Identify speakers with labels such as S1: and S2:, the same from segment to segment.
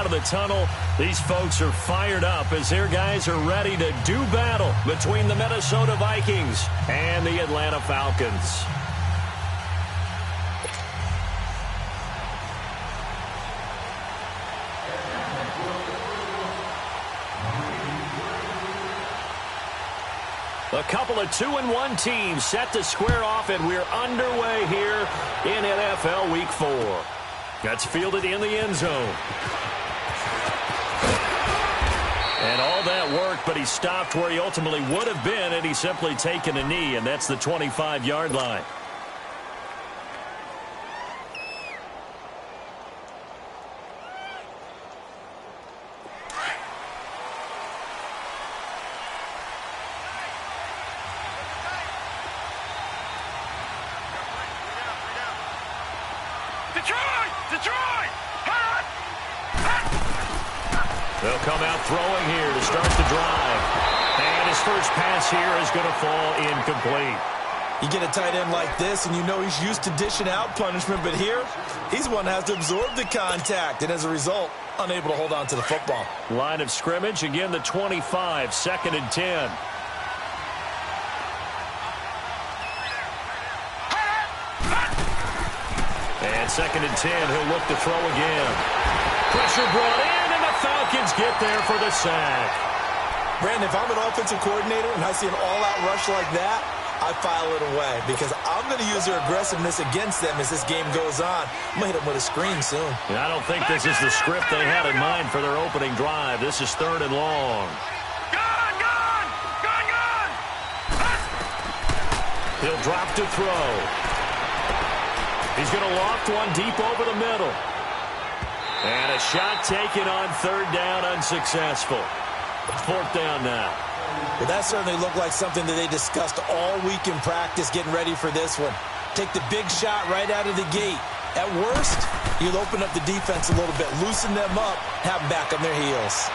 S1: out of the tunnel. These folks are fired up as their guys are ready to do battle between the Minnesota Vikings and the Atlanta Falcons. A couple of 2-1 teams set to square off, and we're underway here in NFL Week 4. That's fielded in the end zone. And all that worked, but he stopped where he ultimately would have been, and he's simply taken a knee, and that's the 25-yard line. They'll come out throwing here to start the drive. And his first pass here is going to fall incomplete.
S2: You get a tight end like this, and you know he's used to dishing out punishment, but here, he's the one that has to absorb the contact, and as a result, unable to hold on to the football.
S1: Line of scrimmage, again the 25, 2nd and 10. And 2nd and 10, he'll look to throw again. Pressure brought in, and the Falcons get there for the sack.
S2: Brandon, if I'm an offensive coordinator and I see an all-out rush like that, I file it away because I'm going to use their aggressiveness against them as this game goes on. I'm going to hit them with a screen soon.
S1: And I don't think this is the script they had in mind for their opening drive. This is 3rd and long.
S3: Gun!
S1: He'll drop to throw. He's going to loft one deep over the middle. And a shot taken on 3rd down, unsuccessful. 4th down now.
S2: Well, that certainly looked like something that they discussed all week in practice getting ready for this one. Take the big shot right out of the gate. At worst, you'll open up the defense a little bit, loosen them up, have them back on their heels.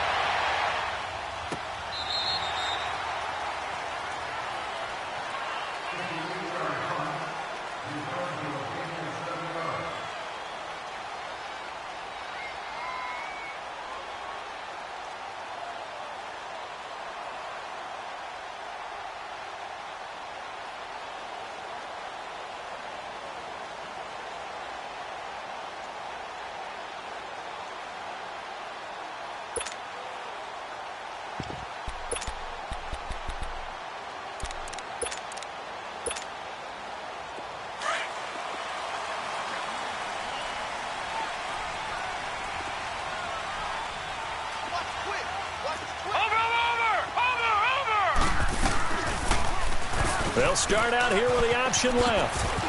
S1: They'll start out here with the option left.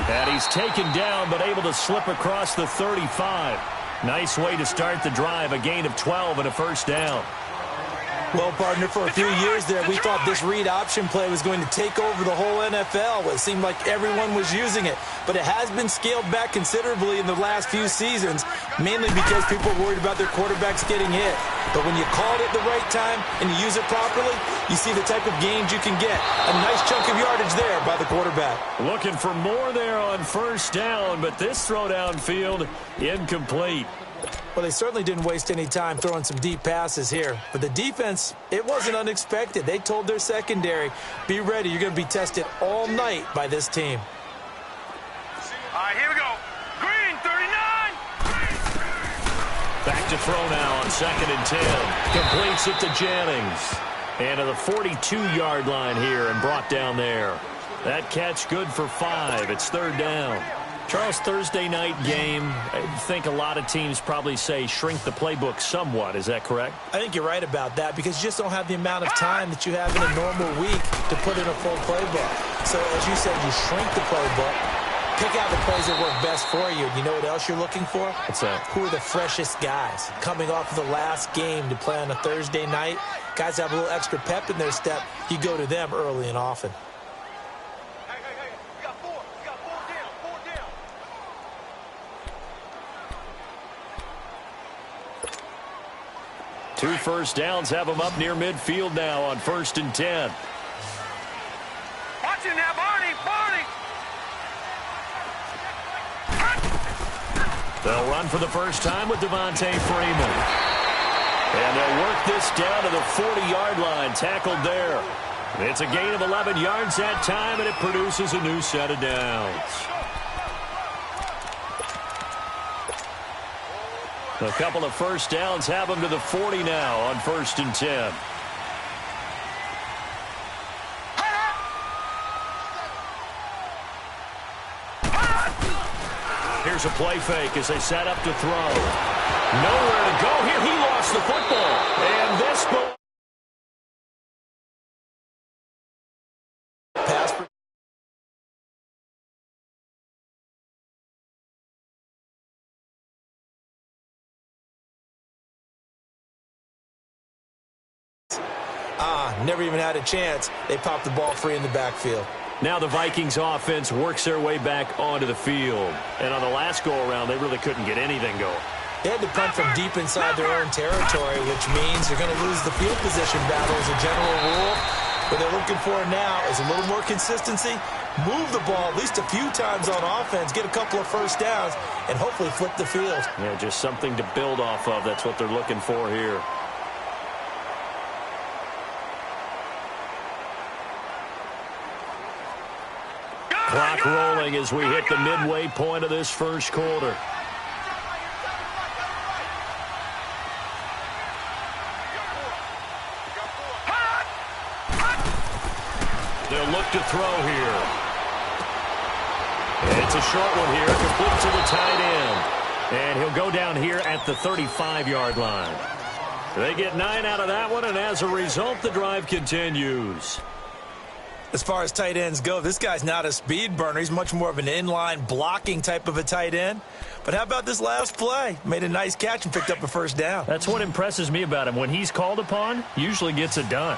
S1: And he's taken down, but able to slip across the 35. Nice way to start the drive, a gain of 12 and a 1st down.
S2: Well, partner, for a few years there, we thought this read option play was going to take over the whole NFL. It seemed like everyone was using it. But it has been scaled back considerably in the last few seasons, mainly because people are worried about their quarterbacks getting hit. But when you call it at the right time and you use it properly, you see the type of gains you can get. A nice chunk of yardage there by the quarterback.
S1: Looking for more there on 1st down, but this throw downfield, incomplete.
S2: Well, they certainly didn't waste any time throwing some deep passes here. But the defense, it wasn't unexpected. They told their secondary, be ready. You're going to be tested all night by this team.
S3: All right, here we go. Green, 39.
S1: Back to throw now on 2nd and 10. Completes it to Jennings. And to the 42-yard line here and brought down there. That catch good for 5. It's 3rd down. Charles, Thursday night game, I think a lot of teams probably say shrink the playbook somewhat. Is that correct?
S2: I think you're right about that because you just don't have the amount of time that you have in a normal week to put in a full playbook. So, as you said, you shrink the playbook, pick out the plays that work best for you. You know what else you're looking for?
S1: What's that?
S2: Who are the freshest guys coming off of the last game to play on a Thursday night? Guys have a little extra pep in their step. You go to them early and often.
S1: Two 1st downs have them up near midfield now on 1st and 10.
S3: Watch him now, Barney.
S1: They'll run for the first time with Devontae Freeman. And they'll work this down to the 40-yard line, tackled there. It's a gain of 11 yards that time, and it produces a new set of downs. A couple of first downs have them to the 40 now on 1st and 10. Here's a play fake as they set up to throw. Nowhere to go here. He lost the football. And this ball.
S2: Never even had a chance. They popped the ball free in the backfield.
S1: Now the Vikings offense works their way back onto the field. And on the last go-around, they really couldn't get anything going.
S2: They had to punt from deep inside their own territory, which means they're going to lose the field position battle as a general rule. What they're looking for now is a little more consistency, move the ball at least a few times on offense, get a couple of first downs, and hopefully flip the field.
S1: Yeah, just something to build off of. That's what they're looking for here. Clock rolling as we hit the midway point of this first quarter. They'll look to throw here. It's a short one here, complete to the tight end. And he'll go down here at the 35-yard line. They get 9 out of that one, and as a result, the drive continues.
S2: As far as tight ends go, this guy's not a speed burner. He's much more of an inline blocking type of a tight end. But how about this last play? Made a nice catch and picked up a first down.
S1: That's what impresses me about him. When he's called upon, usually gets it done.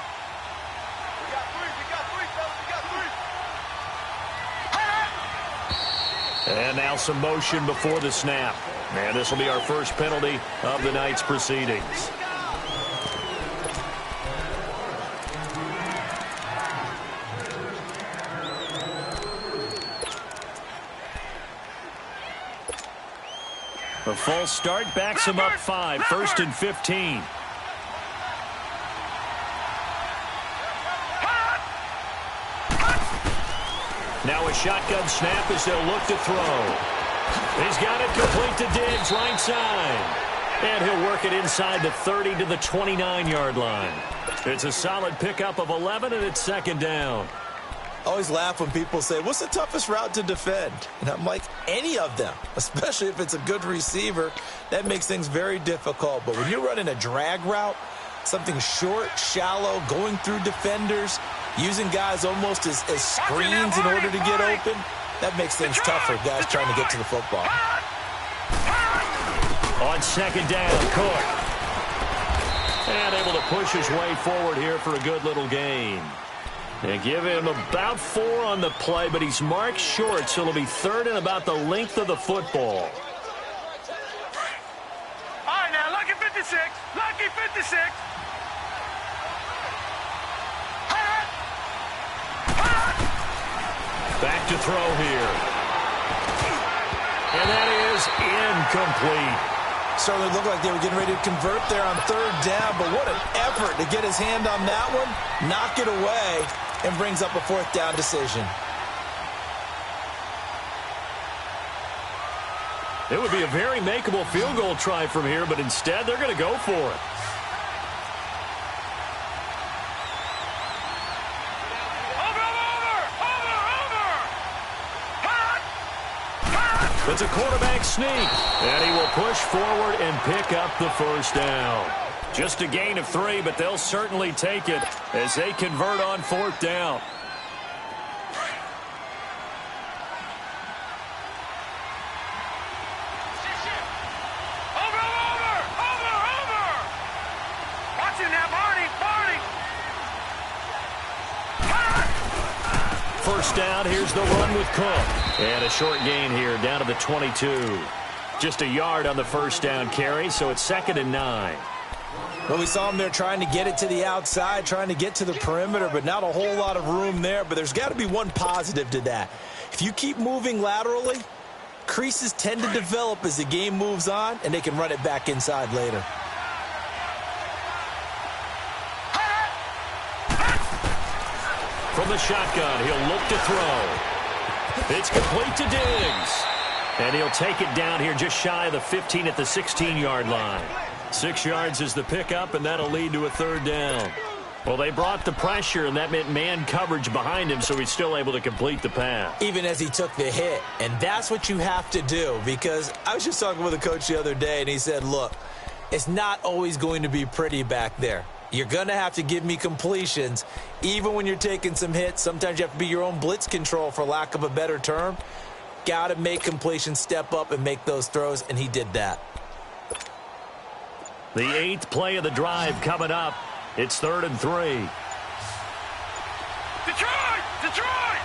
S1: And now some motion before the snap. And this will be our first penalty of the night's proceedings. A false start backs him up 5, 1st and 15. Now a shotgun snap as they'll look to throw. He's got it complete to Diggs, right side. And he'll work it inside the 30 to the 29-yard line. It's a solid pickup of 11, and it's 2nd down.
S2: I always laugh when people say, what's the toughest route to defend? And I'm like, any of them, especially if it's a good receiver. That makes things very difficult. But when you're running a drag route, something short, shallow, going through defenders, using guys almost as screens in order to get open, that makes things tough for guys trying to get to the football.
S1: On 2nd down, Cook. And able to push his way forward here for a good little gain. They give him about 4 on the play, but he's marked short, so it'll be 3rd and about the length of the football.
S3: All right, now, lucky 56. Lucky 56.
S1: Back to throw here. And that is incomplete.
S2: Certainly looked like they were getting ready to convert there on 3rd down, but what an effort to get his hand on that one, knock it away, and brings up a 4th down decision.
S1: It would be a very makeable field goal try from here, but instead they're going to go for it. It's a quarterback sneak, and he will push forward and pick up the 1st down. Just a gain of 3, but they'll certainly take it as they convert on 4th down.
S3: Over! Watch it now, Barney!
S1: 1st down, here's the run with Cook. And a short gain here, down to the 22. Just a yard on the 1st down carry, so it's 2nd and 9.
S2: Well, we saw him there trying to get it to the outside, trying to get to the perimeter, but not a whole lot of room there. But there's got to be one positive to that. If you keep moving laterally, Creases tend to develop as the game moves on, and they can run it back inside later.
S1: From the shotgun, he'll look to throw. It's complete to Diggs. And he'll take it down here just shy of the 15 at the 16-yard line. 6 yards is the pickup, and that'll lead to a third down. Well, they brought the pressure, and that meant man coverage behind him, so he's still able to complete the pass.
S2: Even as he took the hit. And that's what you have to do, because I was just talking with a coach the other day, and he said, look, it's not always going to be pretty back there. You're going to have to give me completions, even when you're taking some hits. Sometimes you have to be your own blitz control, for lack of a better term. Got to make completions, step up, and make those throws, and he did that.
S1: The 8th play of the drive coming up. It's 3rd and 3.
S3: Detroit! Detroit!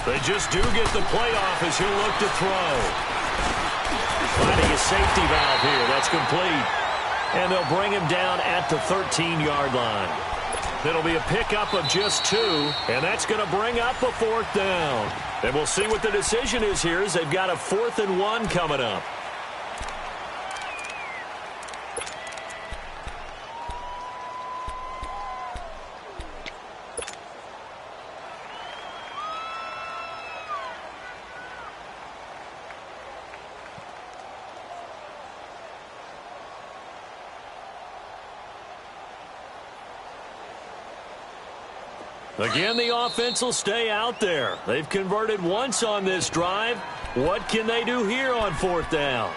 S1: They just do get the play off as he'll look to throw. Finding a safety valve here. That's complete. And they'll bring him down at the 13-yard line. It'll be a pickup of just 2, and that's going to bring up a 4th down. And we'll see what the decision is here as they've got a 4th and 1 coming up. Again, the offense will stay out there. They've converted once on this drive. What can they do here on 4th down?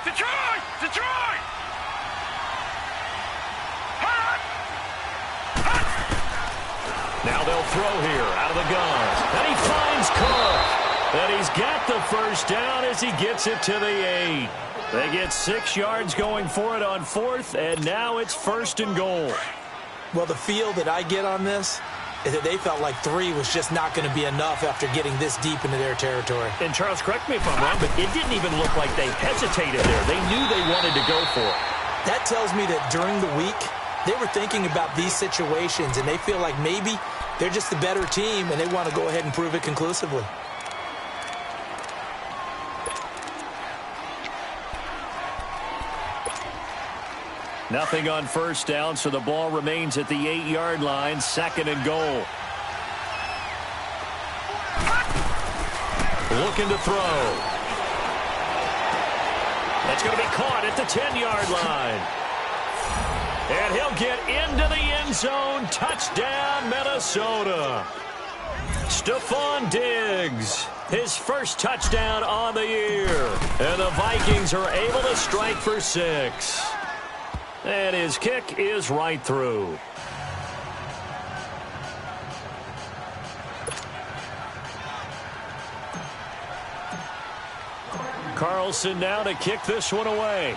S3: Detroit! Detroit!
S1: Now they'll throw here out of the gun. And he finds Cook. And he's got the first down as he gets it to the 8. They get 6 yards going for it on 4th, and now it's 1st and goal.
S2: Well, the feel that I get on this is that they felt like 3 was just not going to be enough after getting this deep into their territory.
S1: And Charles, correct me if I'm wrong, but it didn't even look like they hesitated there. They knew they wanted to go for it.
S2: That tells me that during the week, they were thinking about these situations, and they feel like maybe they're just the better team, and they want to go ahead and prove it conclusively.
S1: Nothing on 1st down, so the ball remains at the 8-yard line, 2nd and goal. Looking to throw. That's going to be caught at the 10-yard line. And he'll get into the end zone. Touchdown, Minnesota. Stephon Diggs, his first touchdown on the year. And the Vikings are able to strike for 6. And his kick is right through. Carlson now to kick this one away.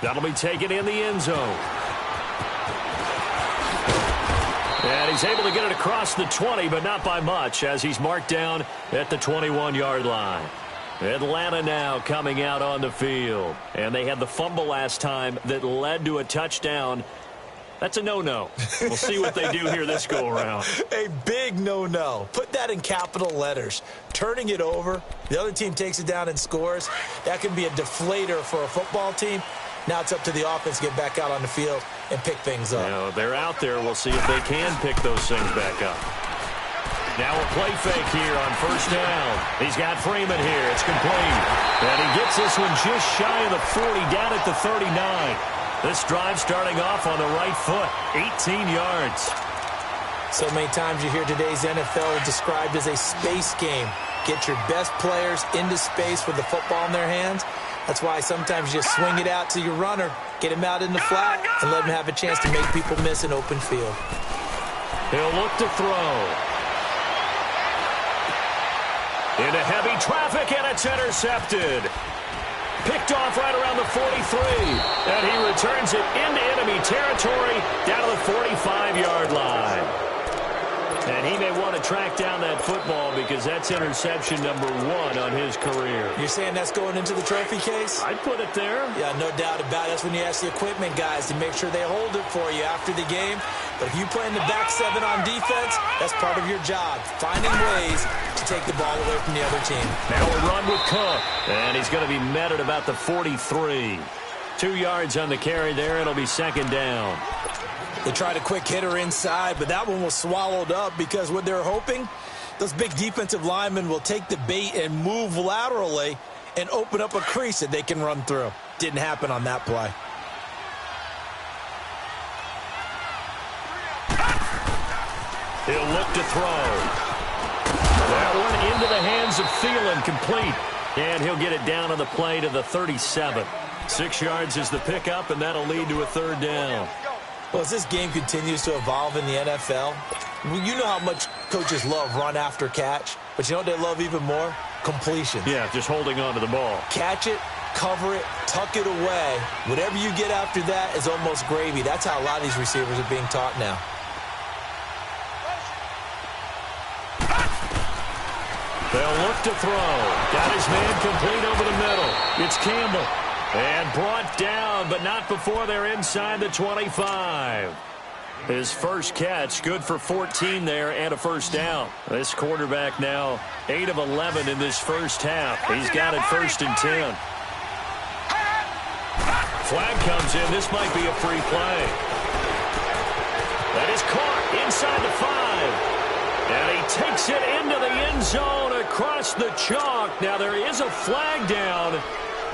S1: That'll be taken in the end zone. And he's able to get it across the 20, but not by much, as he's marked down at the 21-yard line. Atlanta now coming out on the field. And they had the fumble last time that led to a touchdown. That's a no-no. We'll see what they do here this go-around.
S2: A big no-no. Put that in capital letters. Turning it over, the other team takes it down and scores. That can be a deflator for a football team. Now it's up to the offense to get back out on the field and pick things up.
S1: Now, they're out there. We'll see if they can pick those things back up. Now a play fake here on 1st down. He's got Freeman here. It's complete. And he gets this one just shy of the 40, down at the 39. This drive starting off on the right foot, 18 yards.
S2: So many times you hear today's NFL described as a space game. Get your best players into space with the football in their hands. That's why sometimes you just swing it out to your runner, get him out in the flat, and let him have a chance to make people miss an open field.
S1: He'll look to throw. Into heavy traffic, and it's intercepted. Picked off right around the 43. And he returns it into enemy territory down to the 45-yard line. And he may want to track down that football because that's interception number 1 on his career.
S2: You're saying that's going into the trophy case?
S1: I'd put it there.
S2: Yeah, no doubt about it. That's when you ask the equipment guys to make sure they hold it for you after the game. But if you play in the back 7 on defense, that's part of your job, finding ways to take the ball away from the other team.
S1: Now a run with Cook. And he's going to be met at about the 43. 2 yards on the carry there. It'll be second down.
S2: They tried a quick hitter inside, but that one was swallowed up because what they're hoping, those big defensive linemen will take the bait and move laterally and open up a crease that they can run through. Didn't happen on that play.
S1: He'll look to throw. That one into the hands of Thielen, complete. And he'll get it down on the play to the 37. 6 yards is the pickup, and that'll lead to a third down.
S2: Well, as this game continues to evolve in the NFL, you know how much coaches love run after catch, but you know what they love even more? Completion.
S1: Yeah, just holding on to the ball.
S2: Catch it, cover it, tuck it away. Whatever you get after that is almost gravy. That's how a lot of these receivers are being taught now.
S1: They'll look to throw. Got his man complete over the middle. It's Campbell. And brought down, but not before they're inside the 25. His first catch, good for 14 there and a first down. This quarterback now 8 of 11 in this first half. He's got it 1st and 10. Flag comes in. This might be a free play. That is caught inside the 5. And he takes it into the end zone across the chalk. Now there is a flag down,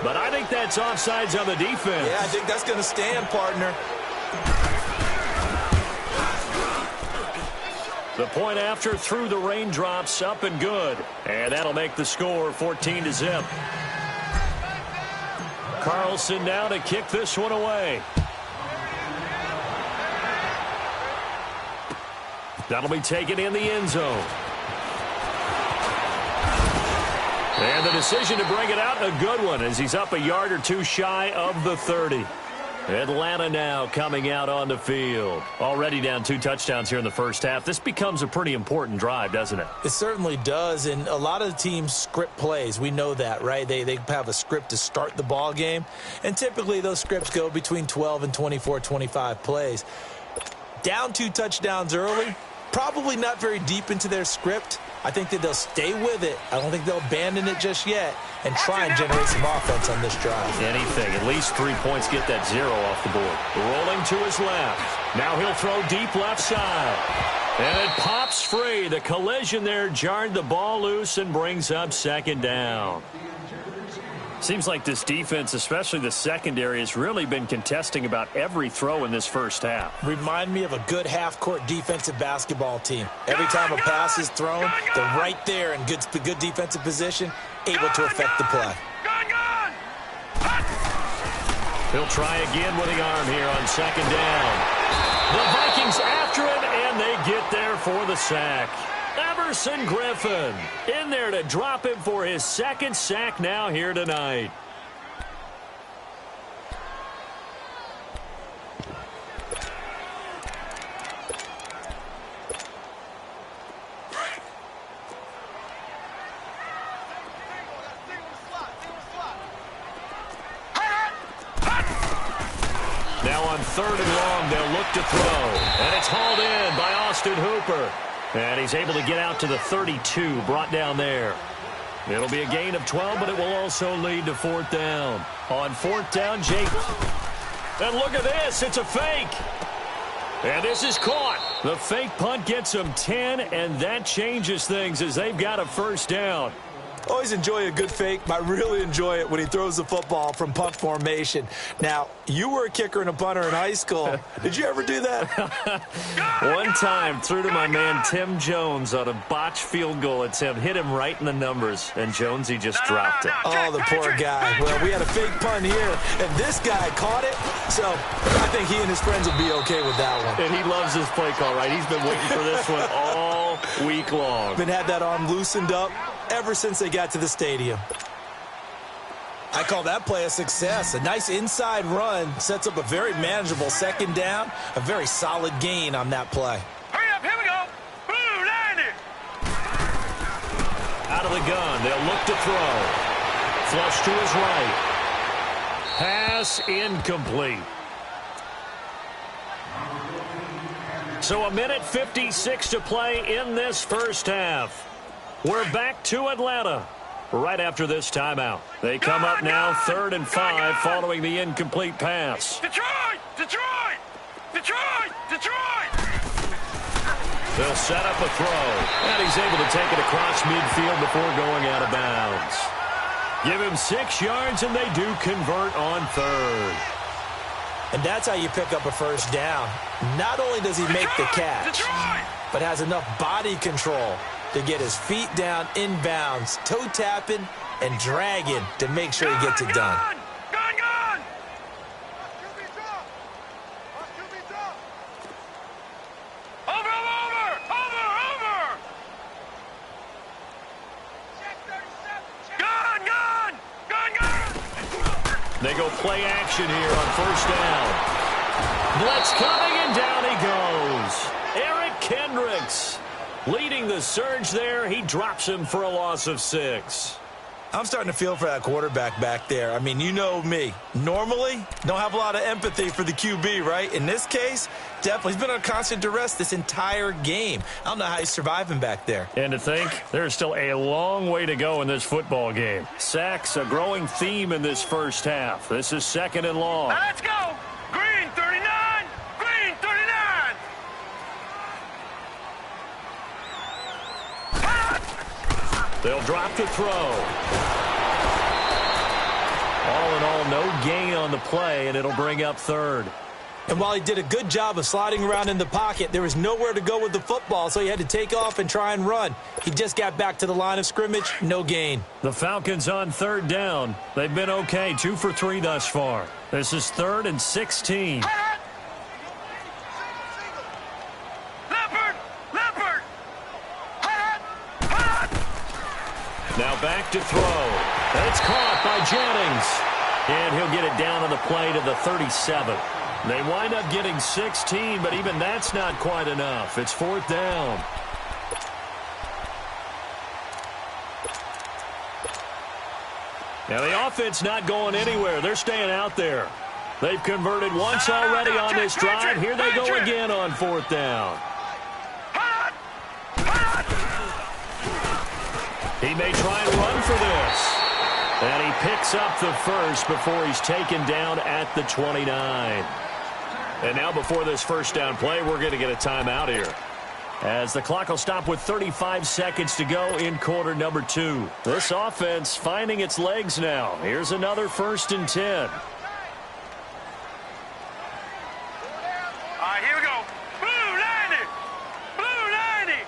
S1: but I think that's offsides on the defense.
S2: Yeah, I think that's going to stand, partner.
S1: The point after through the raindrops, up and good. And that'll make the score 14-0. Carlson now to kick this one away. That'll be taken in the end zone. And the decision to bring it out, a good one, as he's up a yard or two shy of the 30. Atlanta now coming out on the field. Already down 2 touchdowns here in the first half. This becomes a pretty important drive, doesn't it?
S2: It certainly does, and a lot of the teams script plays. We know that, right? They have a script to start the ball game, and typically those scripts go between 12 and 24, 25 plays. Down 2 touchdowns early, probably not very deep into their script. I think that they'll stay with it. I don't think they'll abandon it just yet and try and generate some offense on this drive.
S1: Anything. At least 3 points, get that 0 off the board. Rolling to his left. Now he'll throw deep left side. And it pops free. The collision there jarred the ball loose and brings up second down. Seems like this defense, especially the secondary, has really been contesting about every throw in this first half.
S2: Remind me of a good half-court defensive basketball team. Every time a pass is thrown, they're right there in good defensive position, able to affect the play.
S1: He'll try again with the arm here on second down. The Vikings after him, and they get there for the sack. Everson Griffin in there to drop him for his 2nd sack now here tonight. Now on 3rd and long, they'll look to throw. And it's hauled in by Austin Hooper. And he's able to get out to the 32, brought down there. It'll be a gain of 12, but it will also lead to 4th down. On 4th down, Jake. And look at this. It's a fake. And this is caught. The fake punt gets them 10, and that changes things as they've got a 1st down.
S2: Always enjoy a good fake, but I really enjoy it when he throws the football from punt formation. Now, you were a kicker and a punter in high school. Did you ever do that?
S1: One time, threw to my man Tim Jones on a botched field goal attempt. Hit him right in the numbers, and Jonesy just dropped it.
S2: Oh, the poor guy. Well, we had a fake punt here, and this guy caught it, so I think he and his friends will be okay with that one.
S1: And he loves his play call, right? He's been waiting for this one all week long.
S2: Been had that arm loosened up ever since they got to the stadium. I call that play a success. A nice inside run sets up a very manageable 2nd down, a very solid gain on that play.
S3: Hurry up, here we go. Ooh,
S1: Out of the gun. They'll look to throw. Flush to his right. Pass incomplete. So 1:56 to play in this first half. We're back to Atlanta right after this timeout. They come up now 3rd and 5 following the incomplete pass.
S3: Detroit! Detroit! Detroit! Detroit!
S1: They'll set up a throw, and he's able to take it across midfield before going out of bounds. Give him 6 yards, and they do convert on 3rd.
S2: And that's how you pick up a first down. Not only does he make the catch, but has enough body control to get his feet down inbounds, toe tapping and dragging to make sure he gets it done.
S3: Gun! Over! Gun!
S1: They go play action here on first down. Blitz coming, and down he goes. Eric Kendricks leading the surge there. He drops him for a loss of 6.
S2: I'm starting to feel for that quarterback back there. I mean, you know me. Normally, don't have a lot of empathy for the QB, right? In this case, definitely. He's been on constant duress this entire game. I don't know how he's surviving back there.
S1: And to think, there's still a long way to go in this football game. Sacks, a growing theme in this first half. This is 2nd and long.
S3: Let's go! Green 39! Green 39!
S1: They'll drop the throw. All in all, no gain on the play, and it'll bring up 3rd.
S2: And while he did a good job of sliding around in the pocket, there was nowhere to go with the football, so he had to take off and try and run. He just got back to the line of scrimmage, no gain.
S1: The Falcons on 3rd down. They've been okay, 2 for 3 thus far. This is 3rd and 16.
S3: Leopard!
S1: Now back to throw. And it's caught by Jennings. And he'll get it down on the play to the 37. They wind up getting 16, but even that's not quite enough. It's 4th down. Now the offense not going anywhere. They're staying out there. They've converted once already on this drive. Here they go again on 4th down. He may try and run for this. And he picks up the first before he's taken down at the 29. And now before this first down play, we're going to get a timeout here, as the clock will stop with 35 seconds to go in quarter number 2. This offense finding its legs now. Here's another 1st and 10.
S3: All right, here we go. Blue 90! Blue 90!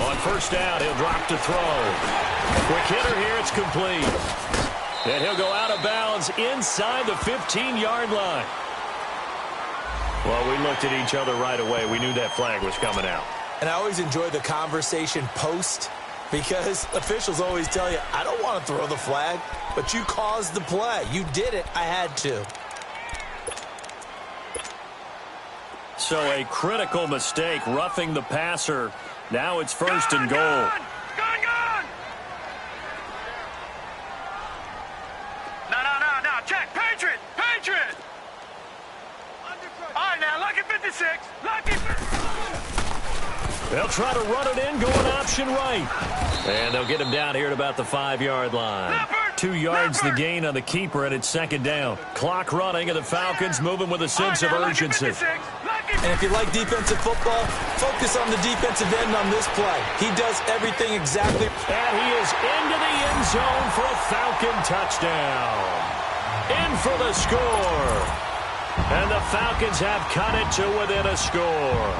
S1: On first down, he'll drop to throw. Quick hitter here, it's complete. And he'll go out of bounds inside the 15-yard line. Well, we looked at each other right away. We knew that flag was coming out.
S2: And I always enjoy the conversation post, because officials always tell you, I don't want to throw the flag, but you caused the play. You did it. I had to.
S1: So a critical mistake, roughing the passer. Now it's 1st and goal.
S3: Gun! No. Check. Patriot! All right, now, lucky 56. Lucky 56.
S1: They'll try to run it in, going option right. And they'll get him down here at about the 5-yard line. 2 yards the gain on the keeper, and it's 2nd down. Clock running, and the Falcons moving with a sense of urgency.
S2: And if you like defensive football, focus on the defensive end on this play. He does everything exactly.
S1: And he is into the end zone for a Falcon touchdown. In for the score. And the Falcons have cut it to within a score.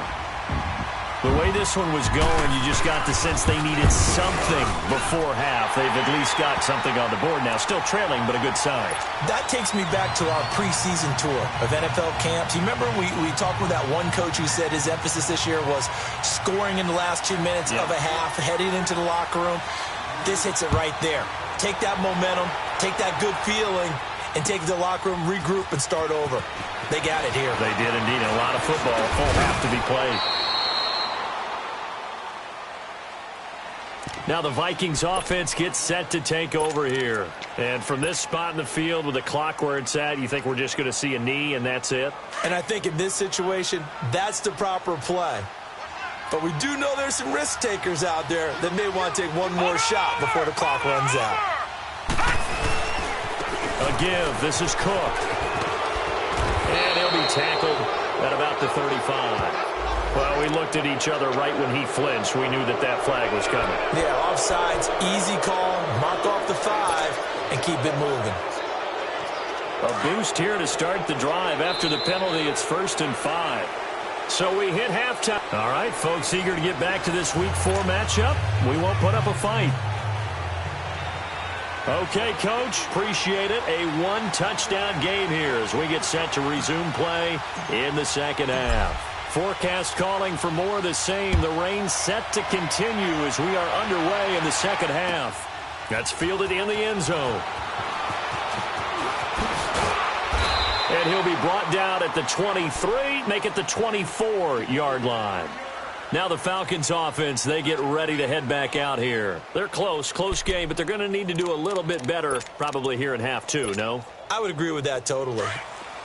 S1: The way this one was going, you just got the sense they needed something before half. They've at least got something on the board now. Still trailing, but a good sign.
S2: That takes me back to our preseason tour of NFL camps. You remember we talked with that one coach who said his emphasis this year was scoring in the last 2 minutes of a half, heading into the locker room. This hits it right there. Take that momentum, take that good feeling, and take it to the locker room, regroup, and start over. They got it here.
S1: They did indeed. A lot of football, full half to be played. Now the Vikings offense gets set to take over here. And from this spot in the field with the clock where it's at, you think we're just going to see a knee and that's it?
S2: And I think in this situation, that's the proper play. But we do know there's some risk takers out there that may want to take one more shot before the clock runs out.
S1: A give. This is Cook. And he'll be tackled at about the 35. Well, we looked at each other right when he flinched. We knew that that flag was coming.
S2: Yeah, offsides, easy call, mark off the 5, and keep it moving.
S1: A boost here to start the drive. After the penalty, it's 1st and 5. So we hit halftime. All right, folks, eager to get back to this Week 4 matchup. We won't put up a fight. Okay, Coach, appreciate it. A one-touchdown game here as we get set to resume play in the second half. Forecast calling for more of the same. The rain set to continue as we are underway in the second half. That's fielded in the end zone. And he'll be brought down at the 23, make it the 24-yard line. Now the Falcons offense, they get ready to head back out here. They're close game, but they're going to need to do a little bit better probably here in half 2, no?
S2: I would agree with that totally.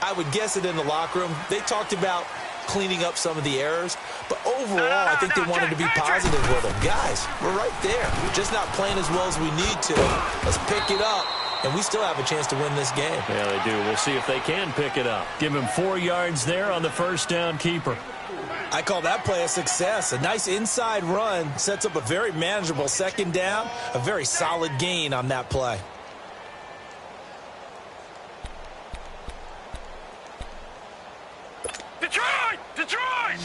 S2: I would guess it in the locker room. They talked about cleaning up some of the errors, but overall, I think they wanted to be positive with them. Guys, we're right there. We're just not playing as well as we need to. Let's pick it up, and we still have a chance to win this game.
S1: Yeah, they do. We'll see if they can pick it up. Give him 4 yards there on the first down keeper.
S2: I call that play a success. A nice inside run sets up a very manageable second down, a very solid gain on that play.
S3: Detroit! Detroit!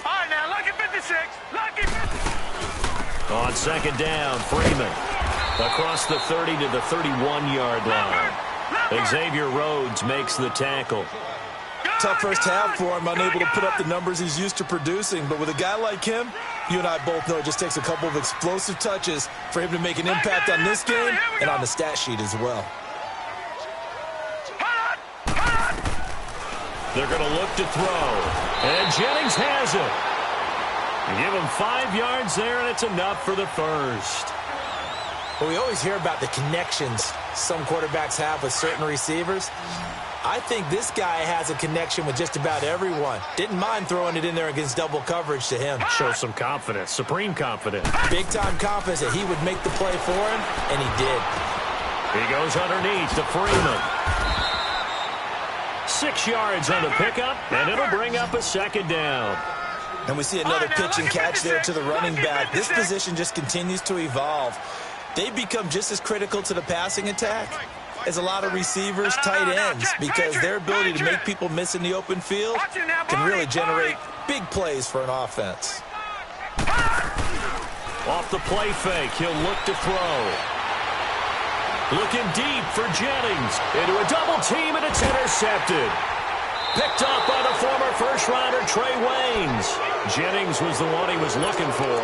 S3: All right, now, lucky 56. Lucky 56.
S1: On second down, Freeman. Across the 30 to the 31-yard line. Xavier Rhodes makes the tackle.
S2: Tough first half for him, unable to put up the numbers he's used to producing. But with a guy like him, you and I both know it just takes a couple of explosive touches for him to make an impact on this game and on the stat sheet as well.
S1: They're going to look to throw. And Jennings has it. Give him 5 yards there, and it's enough for the first.
S2: Well, we always hear about the connections some quarterbacks have with certain receivers. I think this guy has a connection with just about everyone. Didn't mind throwing it in there against double coverage to him.
S1: Shows some confidence, supreme confidence.
S2: Big-time confidence that he would make the play for him, and he did.
S1: He goes underneath to Freeman. 6 yards on the pickup, and it'll bring up a second down.
S2: And we see another pitch and catch there to the running back. This position just continues to evolve. They become just as critical to the passing attack as a lot of receivers, tight ends, because their ability to make people miss in the open field can really generate big plays for an offense.
S1: Off the play fake, he'll look to throw. Looking deep for Jennings. Into a double team, and it's intercepted. Picked up by the former first-rounder Trey Waynes. Jennings was the one he was looking for.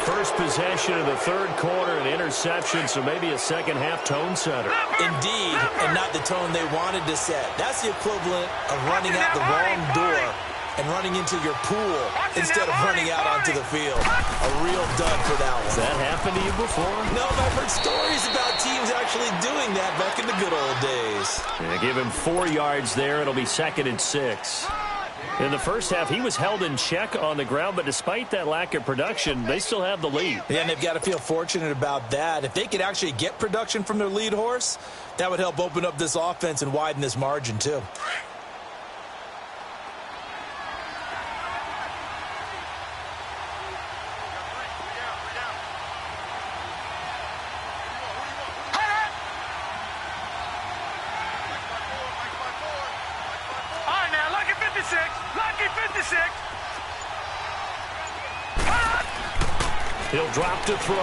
S1: First possession of the third quarter, an interception, so maybe a second-half tone setter.
S2: Indeed, and not the tone they wanted to set. That's the equivalent of running out the wrong door and running into your pool instead of running out onto the field. A real dud for that one.
S1: Has that happened to you before?
S2: No, but I've heard stories about teams actually doing that back in the good old days.
S1: Yeah, give him 4 yards there. It'll be 2nd and 6. In the first half, he was held in check on the ground, but despite that lack of production, they still have the lead.
S2: Yeah, and they've got to feel fortunate about that. If they could actually get production from their lead horse, that would help open up this offense and widen this margin, too.
S1: He'll drop to throw.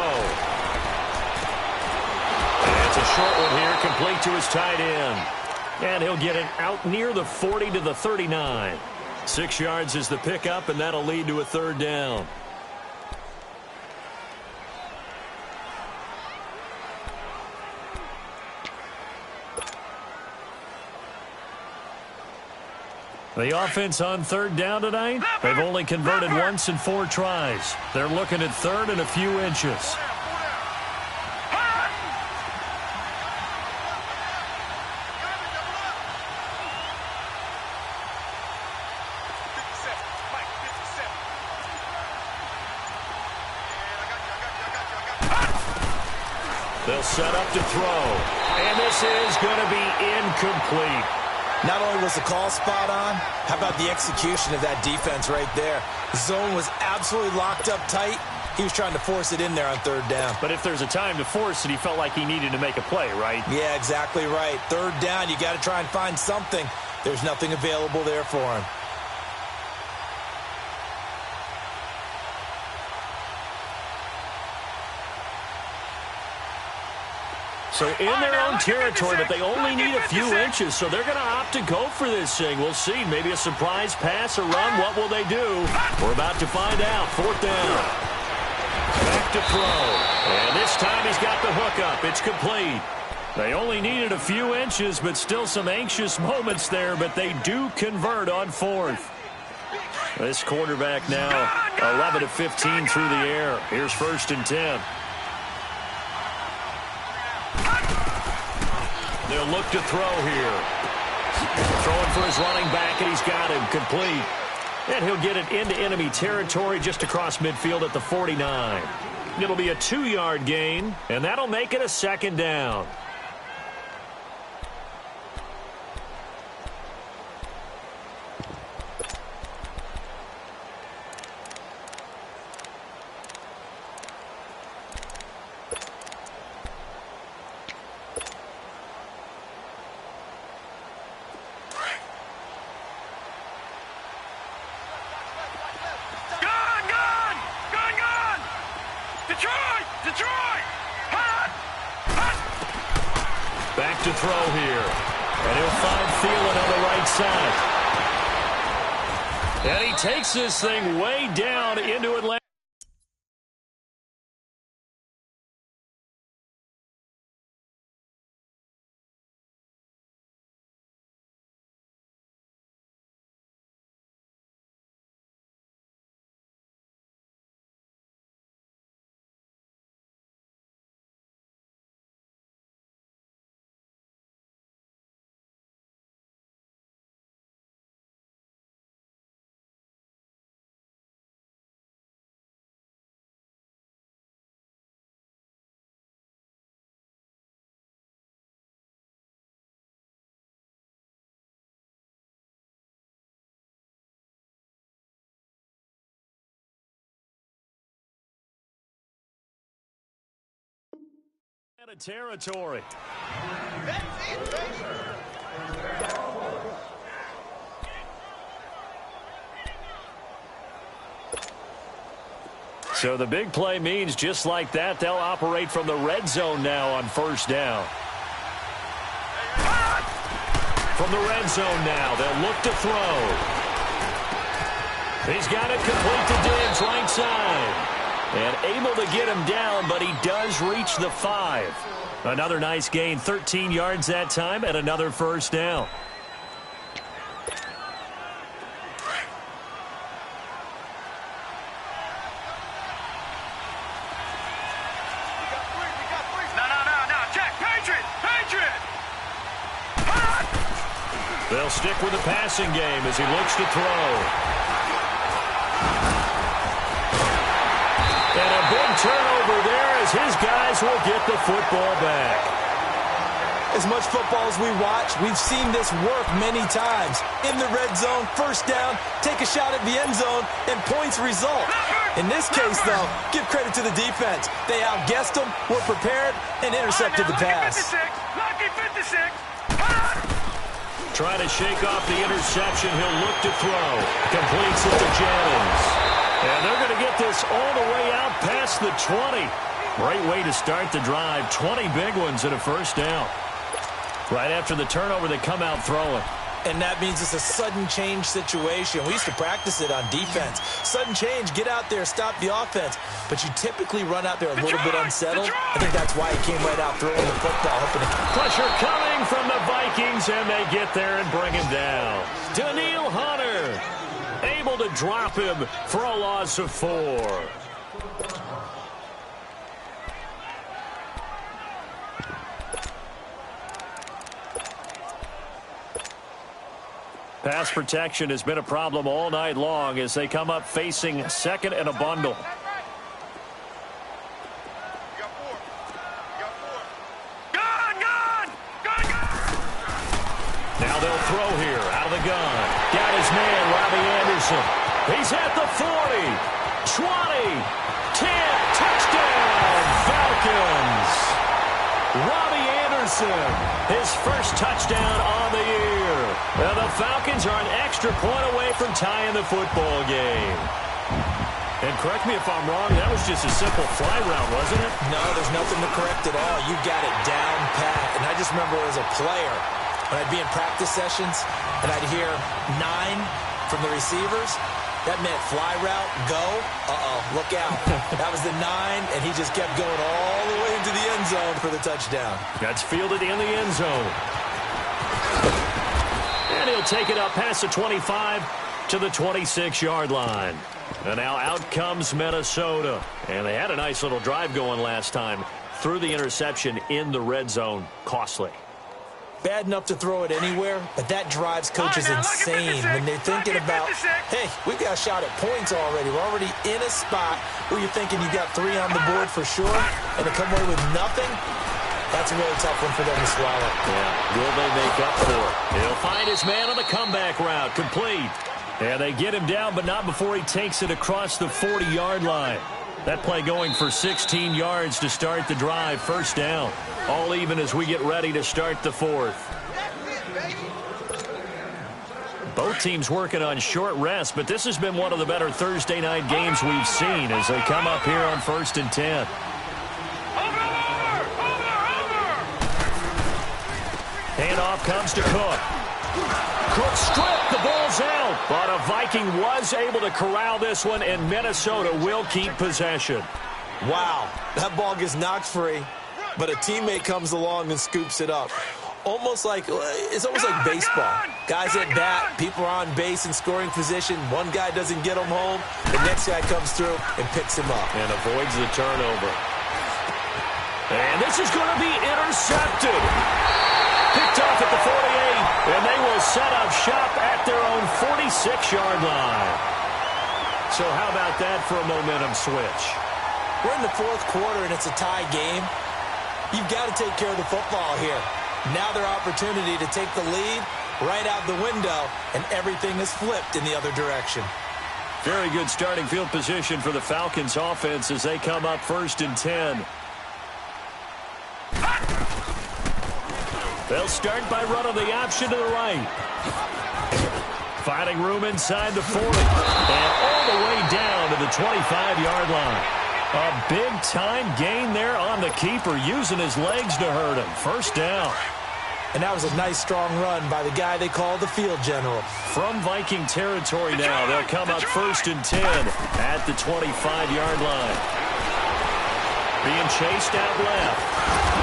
S1: And it's a short one here, complete to his tight end. And he'll get it out near the 40 to the 39. 6 yards is the pickup, and that'll lead to a third down. The offense on third down tonight, they've only converted once in 4 tries. They're looking at third and a few inches. They'll set up to throw. And this is going to be incomplete.
S2: Not only was the call spot on, how about the execution of that defense right there? The zone was absolutely locked up tight. He was trying to force it in there on third down.
S1: But if there's a time to force it, he felt like he needed to make a play, right?
S2: Yeah, exactly right. Third down, you got to try and find something. There's nothing available there for him.
S1: So in their own territory, but they only need a few inches, so they're going to opt to go for this thing. We'll see. Maybe a surprise pass or run. What will they do? We're about to find out. 4th down. Back to throw. And this time he's got the hook up. It's complete. They only needed a few inches, but still some anxious moments there, but they do convert on 4th. This quarterback now 11 of 15 through the air. Here's 1st and 10. They'll look to throw here. Throwing for his running back, and he's got him complete. And he'll get it into enemy territory just across midfield at the 49. It'll be a 2-yard gain, and that'll make it a 2nd down. Back to throw here. And he'll find Thielen on the right side. And he takes this thing way down into Atlanta. Territory. So the big play means just like that, they'll operate from the red zone now on 1st down. From the red zone now, they'll look to throw. He's got it complete to Diggs, right side. And able to get him down, but he does reach the 5. Another nice gain, 13 yards that time, and another 1st down.
S3: No, Jack, Patriot!
S1: They'll stick with the passing game as he looks to throw. And a big turnover there as his guys will get the football back.
S2: As much football as we watch, we've seen this work many times. In the red zone, 1st down, take a shot at the end zone, and points result. In this case, though, give credit to the defense. They outguessed them, were prepared, and intercepted the pass.
S3: Lucky 56.
S1: Trying to shake off the interception. He'll look to throw. Completes it to Jennings. And they're going to get this all the way out past the 20. Great way to start the drive. 20 big ones at a 1st down. Right after the turnover, they come out throwing.
S2: And that means it's a sudden change situation. We used to practice it on defense. Sudden change, get out there, stop the offense. But you typically run out there a little bit unsettled. I think that's why he came right out throwing the football.
S1: Pressure coming from the Vikings, and they get there and bring him down. Daniil Hunter able to drop him for a loss of 4. Pass protection has been a problem all night long as they come up facing second and a bundle. Now they'll throw here out of the gun. Got his man, Robbie Anderson. He's at the 40, 20, 10, touchdown, Falcons. Robbie Anderson, his first touchdown on the year. And the Falcons are an extra point away from tying the football game. And correct me if I'm wrong, that was just a simple fly route, wasn't it?
S2: No, there's nothing to correct at all. You got it down pat. And I just remember as a player, when I'd be in practice sessions and I'd hear 9 from the receivers, that meant fly route, go, look out. That was the 9, and he just kept going all the way into the end zone for the touchdown.
S1: That's fielded in the end zone. And he'll take it up past the 25 to the 26-yard line. And now out comes Minnesota. And they had a nice little drive going last time. Threw the interception in the red zone. Costly.
S2: Bad enough to throw it anywhere, but that drives coaches insane when they're thinking about, hey, we've got a shot at points already. We're already in a spot where you're thinking you got 3 on the board for sure, and to come away with nothing, that's a really tough one for them to swallow.
S1: Yeah, will they make up for it? He'll find his man on the comeback route, complete. And they get him down, but not before he takes it across the 40-yard line. That play going for 16 yards to start the drive, first down. All even as we get ready to start the 4th. Both teams working on short rest, but this has been one of the better Thursday night games we've seen as they come up here on 1st and 10. Handoff comes to Cook. Cook stripped, the ball's out. But a Viking was able to corral this one, and Minnesota will keep possession.
S2: Wow, that ball gets knocked free, but a teammate comes along and scoops it up. It's almost like baseball. Guys at bat, people are on base in scoring position. One guy doesn't get him home. The next guy comes through and picks him up.
S1: And avoids the turnover. And this is going to be intercepted. Picked off at the 48, and they will set up shop at their own 46-yard line. So how about that for a momentum switch?
S2: We're in the 4th quarter, and it's a tie game. You've got to take care of the football here. Now their opportunity to take the lead right out the window, and everything is flipped in the other direction.
S1: Very good starting field position for the Falcons offense as they come up 1st and 10. They'll start by running the option to the right. Finding room inside the 40. And all the way down to the 25-yard line. A big-time gain there on the keeper, using his legs to hurt him. First down.
S2: And that was a nice, strong run by the guy they call the field general.
S1: From Viking territory now, they'll come up 1st and 10 at the 25-yard line. Being chased out left.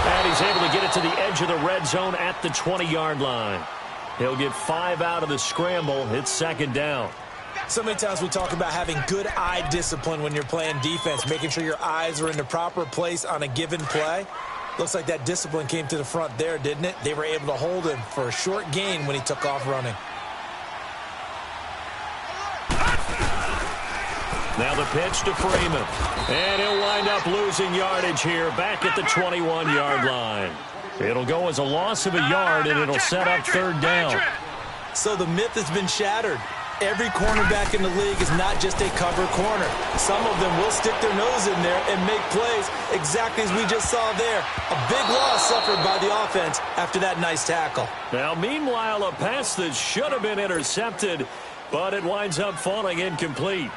S1: And he's able to get it to the edge of the red zone at the 20-yard line. He'll get 5 out of the scramble. It's 2nd down.
S2: So many times we talk about having good eye discipline when you're playing defense, making sure your eyes are in the proper place on a given play. Looks like that discipline came to the front there, didn't it? They were able to hold him for a short gain when he took off running.
S1: Now the pitch to Freeman. And he'll wind up losing yardage here back at the 21-yard line. It'll go as a loss of a yard, and it'll set up 3rd down.
S2: So the myth has been shattered. Every cornerback in the league is not just a cover corner. Some of them will stick their nose in there and make plays exactly as we just saw there. A big loss suffered by the offense after that nice tackle.
S1: Now, meanwhile, a pass that should have been intercepted, but it winds up falling incomplete.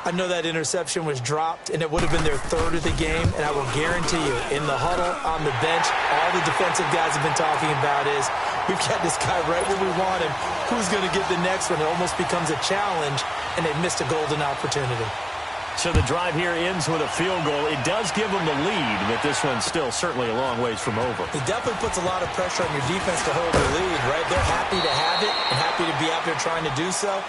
S2: I know that interception was dropped, and it would have been their third of the game, and I will guarantee you, in the huddle, on the bench, all the defensive guys have been talking about is, we've got this guy right where we want him. Who's going to get the next one? It almost becomes a challenge, and they've missed a golden opportunity.
S1: So the drive here ends with a field goal. It does give them the lead, but this one's still certainly a long ways from over.
S2: It definitely puts a lot of pressure on your defense to hold the lead, right? They're happy to have it and happy to be out there trying to do so.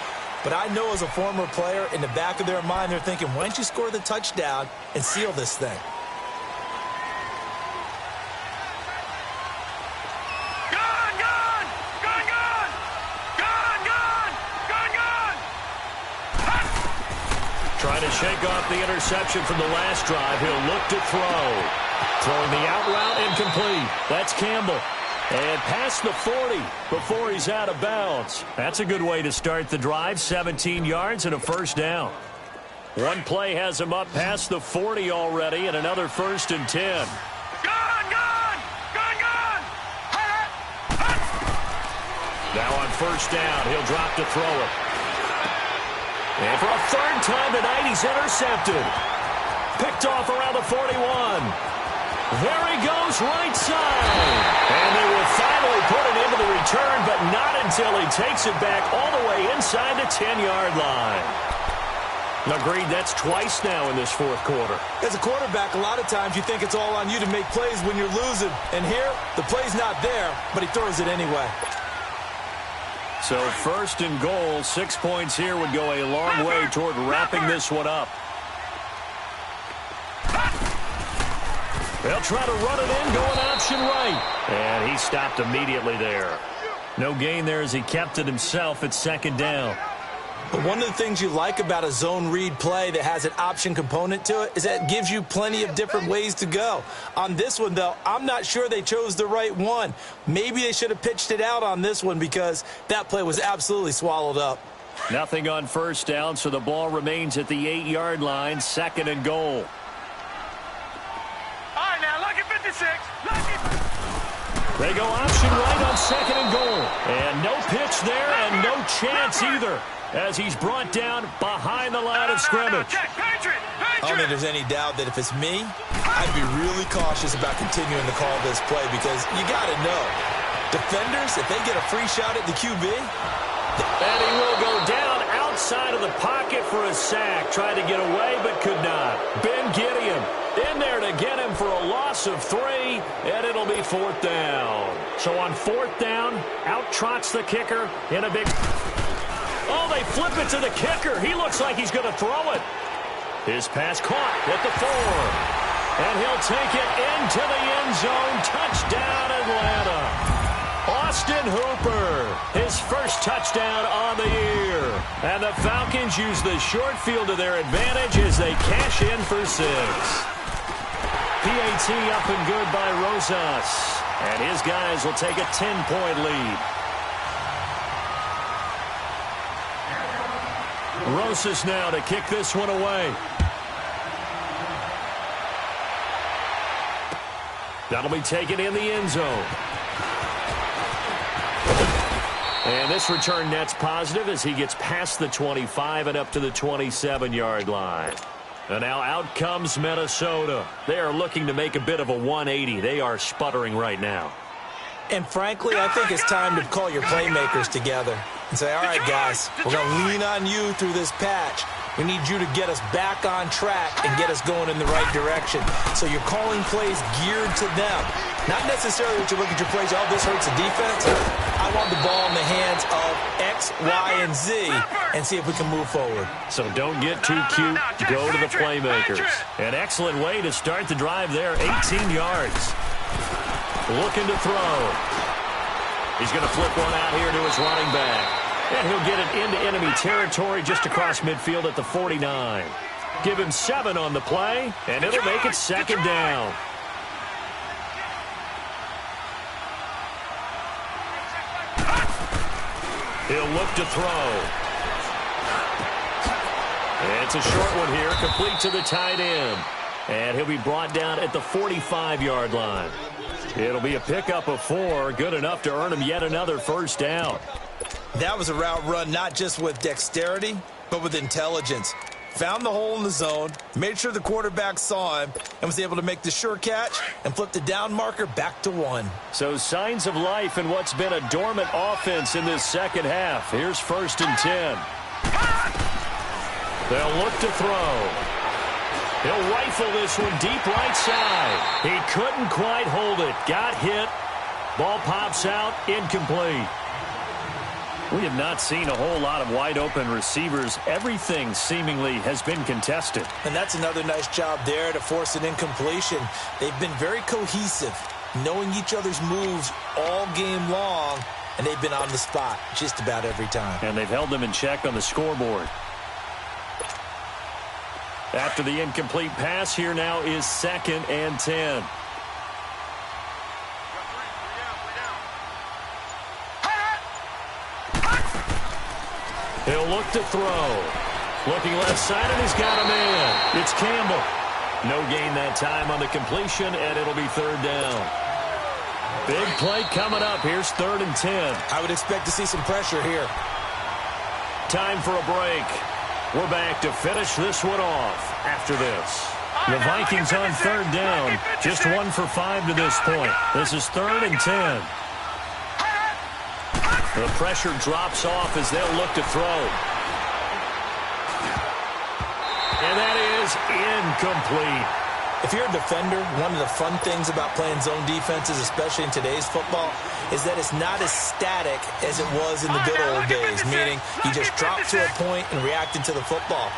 S2: But I know as a former player, in the back of their mind, they're thinking, why don't you score the touchdown and seal this thing?
S1: Trying to shake off the interception from the last drive. He'll look to throw. Throwing the out route incomplete. That's Campbell. And past the 40 before he's out of bounds. That's a good way to start the drive. 17 yards and a first down. One play has him up past the 40 already, and another 1st and 10. Now on first down, he'll drop to throw it. And for a third time tonight, he's intercepted. Picked off around the 41. There he goes, right side. And they will finally put it into the return, but not until he takes it back all the way inside the 10-yard line. Agreed, that's twice now in this fourth quarter.
S2: As a quarterback, a lot of times you think it's all on you to make plays when you're losing. And here, the play's not there, but he throws it anyway.
S1: So 1st and goal, 6 points here would go a long way toward wrapping this one up. They'll try to run it in, going option right. And he stopped immediately there. No gain there as he kept it himself at 2nd down.
S2: But one of the things you like about a zone read play that has an option component to it is that it gives you plenty of different ways to go. On this one, though, I'm not sure they chose the right one. Maybe they should have pitched it out on this one because that play was absolutely swallowed up.
S1: Nothing on first down, so the ball remains at the 8-yard line, 2nd and goal.
S3: All right, now, lucky 56. Lucky.
S1: They go option right on 2nd and goal. And no pitch there and no chance either, as he's brought down behind the line of scrimmage.
S2: I don't think there's any doubt that if it's me, I'd be really cautious about continuing to call this play because you got to know, defenders, if they get a free shot at the QB.
S1: And he will go down outside of the pocket for a sack. Tried to get away but could not. Ben Gideon in there to get him for a loss of 3, and it'll be 4th down. So on 4th down, out trots the kicker in a big... Oh, they flip it to the kicker. He looks like he's going to throw it. His pass caught at the 4. And he'll take it into the end zone. Touchdown, Atlanta. Austin Hooper, his first touchdown on the year. And the Falcons use the short field to their advantage as they cash in for 6. PAT up and good by Rosas. And his guys will take a 10-point lead. Rosas now to kick this one away. That'll be taken in the end zone. And this return net's positive as he gets past the 25 and up to the 27-yard line. And now out comes Minnesota. They are looking to make a bit of a 180. They are sputtering right now.
S2: And frankly, I think it's time to call your playmakers together and say, all right, guys, we're going to lean on you through this patch. We need you to get us back on track and get us going in the right direction. So you're calling plays geared to them. Not necessarily that you look at your plays, oh, this hurts the defense. I want the ball in the hands of X, Y, and Z and see if we can move forward.
S1: So don't get too cute. Go to the playmakers. An excellent way to start the drive there. 18 yards. Looking to throw. He's going to flip one out here to his running back. And he'll get it into enemy territory just across midfield at the 49. Give him 7 on the play, and it'll make it 2nd down. He'll look to throw. And it's a short one here, complete to the tight end. And he'll be brought down at the 45-yard line. It'll be a pickup of 4, good enough to earn him yet another first down.
S2: That was a route run not just with dexterity, but with intelligence. found the hole in the zone, made sure the quarterback saw him, and was able to make the sure catch and flip the down marker back to 1.
S1: So signs of life in what's been a dormant offense in this second half. Here's 1st and 10. They'll look to throw. He'll rifle this one deep right side. He couldn't quite hold it. Got hit. Ball pops out, incomplete. We have not seen a whole lot of wide-open receivers. Everything seemingly has been contested.
S2: And that's another nice job there to force an incompletion. They've been very cohesive, knowing each other's moves all game long, and they've been on the spot just about every time.
S1: And they've held them in check on the scoreboard. After the incomplete pass, here now is 2nd and 10. He'll look to throw. Looking left side, and he's got a man. It's Campbell. No gain that time on the completion, and it'll be 3rd down. Big play coming up. Here's 3rd and 10.
S2: I would expect to see some pressure here.
S1: Time for a break. We're back to finish this one off after this. The Vikings on 3rd down. Just 1 for 5 to this point. This is 3rd and 10. The pressure drops off as they'll look to throw. And that is incomplete.
S2: If you're a defender, one of the fun things about playing zone defenses, especially in today's football, is that it's not as static as it was in the good old days, meaning you just drop to a point and react into the football.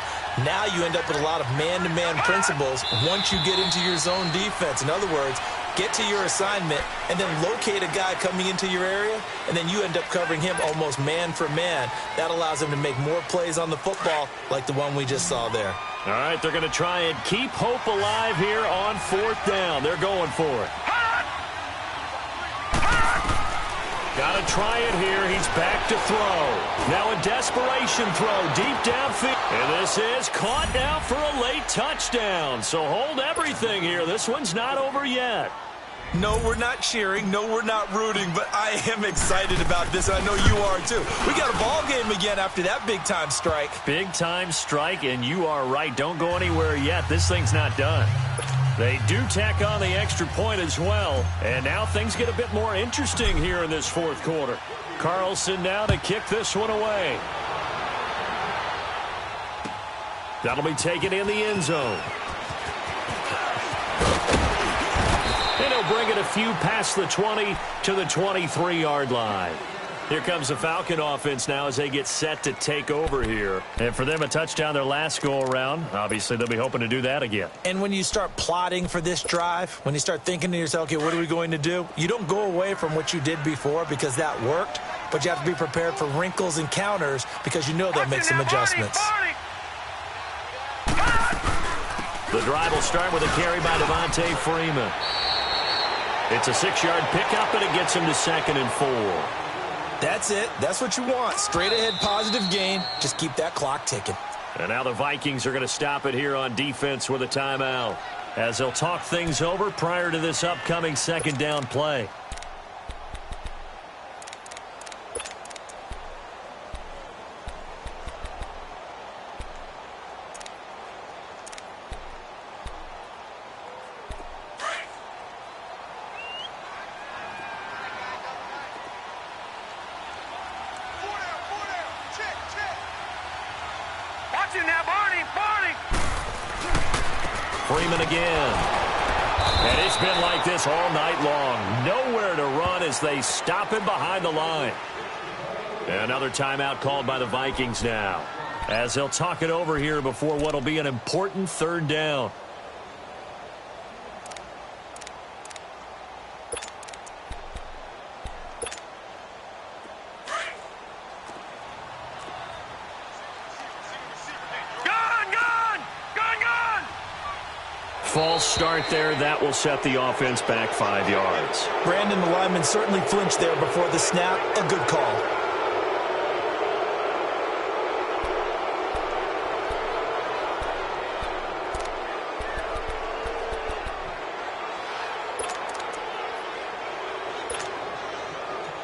S2: Now you end up with a lot of man-to-man principles once you get into your zone defense. In other words, get to your assignment and then locate a guy coming into your area, and then you end up covering him almost man for man. That allows them to make more plays on the football like the one we just saw there.
S1: All right, they're going to try and keep hope alive here on 4th down. They're going for it. Got to try it here. He's back to throw. Now a desperation throw deep downfield. And this is caught now for a late touchdown. So hold everything here. This one's not over yet.
S2: No, we're not cheering. No, we're not rooting. But I am excited about this. I know you are, too. We got a ball game again after that big-time strike.
S1: Big-time strike, and you are right. Don't go anywhere yet. This thing's not done. They do tack on the extra point as well. And now things get a bit more interesting here in this 4th quarter. Carlson now to kick this one away. That'll be taken in the end zone. And he'll bring it a few past the 20 to the 23-yard line. Here comes the Falcon offense now as they get set to take over here. And for them, a touchdown their last go-around. Obviously, they'll be hoping to do that again.
S2: And when you start plotting for this drive, when you start thinking to yourself, okay, what are we going to do? You don't go away from what you did before because that worked, but you have to be prepared for wrinkles and counters because you know they'll make some adjustments.
S1: The drive will start with a carry by Devontae Freeman. It's a 6-yard pickup, and it gets him to 2nd and 4.
S2: That's it. That's what you want. Straight ahead positive gain. Just keep that clock ticking.
S1: And now the Vikings are going to stop it here on defense with a timeout as they'll talk things over prior to this upcoming 2nd down play. Freeman again. And it's been like this all night long. Nowhere to run as they stop him behind the line. Another timeout called by the Vikings now, as they'll talk it over here before what will be an important 3rd down. False start there. That will set the offense back 5 yards.
S2: Brandon, the lineman certainly flinched there before the snap. A good call.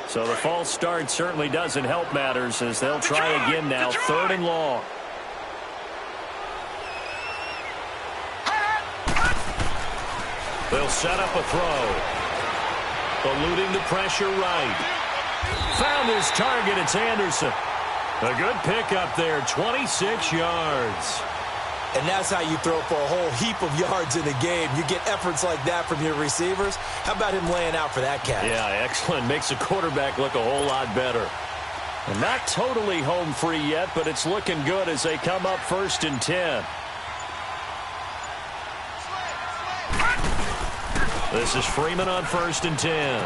S1: So the false start certainly doesn't help matters as they'll try again now. 3rd and long. They'll set up a throw. Eluding the pressure right. Found his target. It's Anderson. A good pickup there, 26 yards.
S2: And that's how you throw for a whole heap of yards in a game. You get efforts like that from your receivers. How about him laying out for that catch?
S1: Yeah, excellent. Makes the quarterback look a whole lot better. And not totally home free yet, but it's looking good as they come up 1st and 10. This is Freeman on 1st and 10.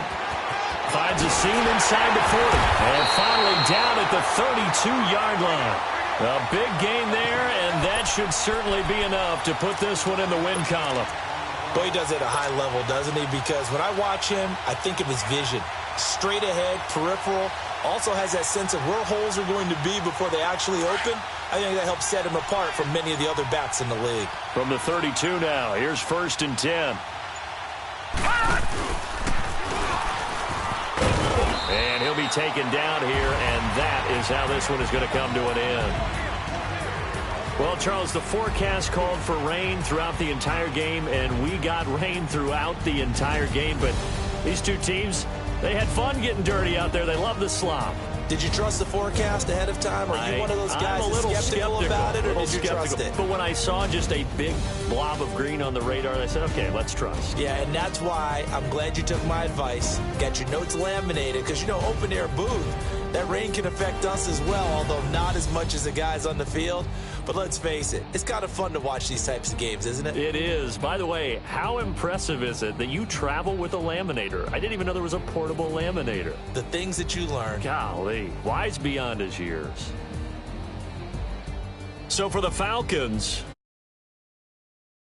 S1: Finds a seam inside the 40. And finally down at the 32-yard line. A big gain there, and that should certainly be enough to put this one in the win column.
S2: Boy, he does it at a high level, doesn't he? Because when I watch him, I think of his vision. Straight ahead, peripheral. Also has that sense of where holes are going to be before they actually open. I think that helps set him apart from many of the other backs in the league.
S1: From the 32 now, here's 1st and 10. And he'll be taken down here, and that is how this one is going to come to an end. Well, Charles, the forecast called for rain throughout the entire game, and we got rain throughout the entire game. But these two teams, they had fun getting dirty out there. They love the slop.
S2: Did you trust the forecast ahead of time? Are you one of those guys that's skeptical about it, or did you trust it?
S1: But when I saw just a big blob of green on the radar, I said, okay, let's trust.
S2: Yeah, and that's why I'm glad you took my advice. Got your notes laminated, because, you know, open-air booth, that rain can affect us as well, although not as much as the guys on the field. But let's face it, it's kind of fun to watch these types of games, isn't it?
S1: It is. By the way, how impressive is it that you travel with a laminator? I didn't even know there was a portable laminator.
S2: The things that you learn.
S1: Golly, wise beyond his years. So for the Falcons,